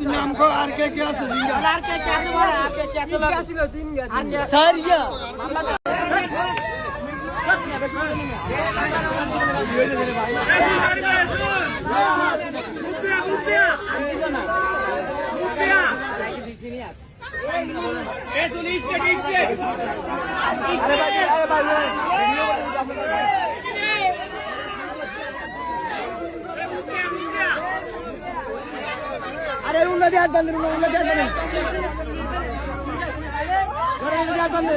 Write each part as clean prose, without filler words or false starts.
नाम आर के আছে अरे उन्नति हाथ बंद उन्नति हाथ बंद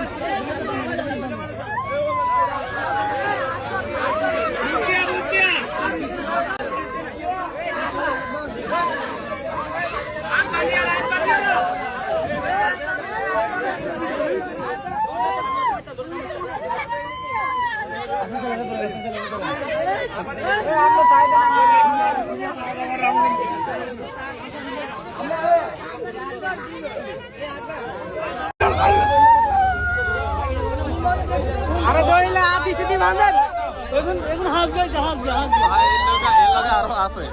আরে দইলা আদি সিটি বাঁধেন এখন এখন হাত গায় জাহাজ জাহাজ ভাই এর লাগা আরো আছে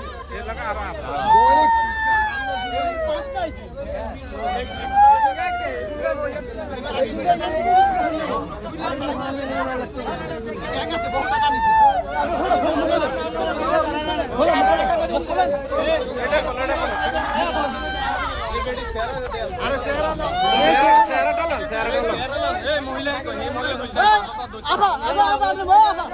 আরে সেরা ডালান এই মহিলা এই মহিলা আবা আবা আবা আবা আবা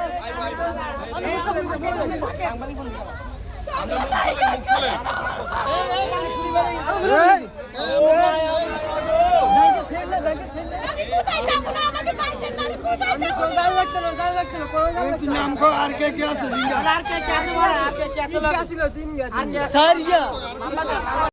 नाम को आर के क्या